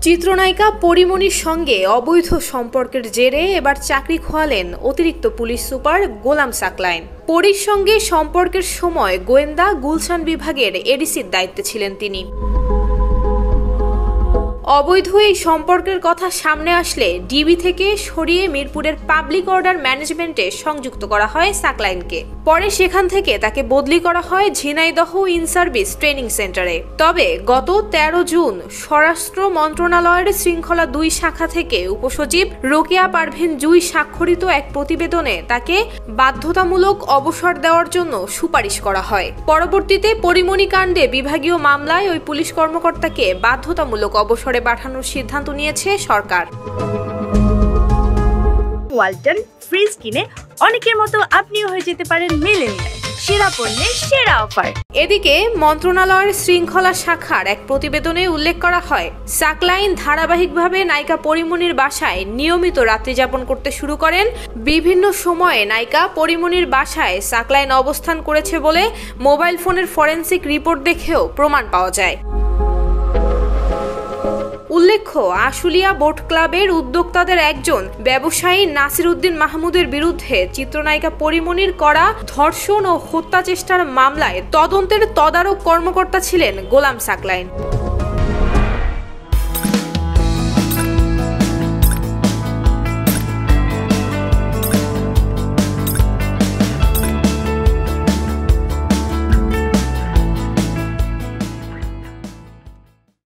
চিত্রনায়িকা পরিমণির সঙ্গে অবৈধ সম্পর্কের জেরে এবার চাকরি খোয়ালেন অতিরিক্ত পুলিশ সুপার গোলাম সাকলাইন। পরীর সঙ্গে সম্পর্কের সময় গোয়েন্দা গুলশান বিভাগের এডিসির দায়িত্বে ছিলেন তিনি। অবৈধ এই সম্পর্কের কথা সামনে আসলে ডিবি থেকে সরিয়ে মিরপুরের পাবলিক অর্ডার ম্যানেজমেন্টে সংযুক্ত করা হয় সাকলাইনকে। পরে সেখান থেকে তাকে বদলি করা হয় ঝিনাইদহ ইন সার্ভিস ট্রেনিং সেন্টারে। তবে গত 13 জুন স্বরাষ্ট্র মন্ত্রণালয়ের শৃঙ্খলা 2 শাখা থেকে উপসচিব রোকেয়া পারভীন জুই স্বাক্ষরিত এক প্রতিবেদনে তাকে বাধ্যতামূলক অবসর দেওয়ার জন্য সুপারিশ করা হয়। পরবর্তীতে পরিমণি কাণ্ডে বিভাগীয় মামলায় ওই পুলিশ কর্মকর্তাকে বাধ্যতামূলক অবসর পাঠানোর সিদ্ধান্ত নিয়েছে সরকার। ওয়ালটন ফ্রিজ কিনে অনেকের মতো আপনিও হয়ে যেতে পারেন মিলেনিয়াল। সেরা পণ্যের সেরা অফার। এদিকে মন্ত্রণালয়ের শৃঙ্খলা শাখার এক প্রতিবেদনে উল্লেখ করা হয়, সাকলাইন ধারাবাহিকভাবে নায়িকা পরিমণির বাসায় নিয়মিত রাত্রি যাপন করতে শুরু করেন। বিভিন্ন সময়ে নায়িকা পরিমণির বাসায় সাকলাইন অবস্থান করেছে বলে মোবাইল ফোনের ফরেনসিক রিপোর্ট দেখেও প্রমাণ পাওয়া যায়। উল্লেখ্য, আশুলিয়া বোট ক্লাবের উদ্যোক্তাদের একজন ব্যবসায়ী নাসির উদ্দিন মাহমুদের বিরুদ্ধে চিত্রনায়িকা পরিমণির করা ধর্ষণ ও হত্যা চেষ্টার মামলায় তদন্তের তদারক কর্মকর্তা ছিলেন গোলাম সাকলাইন।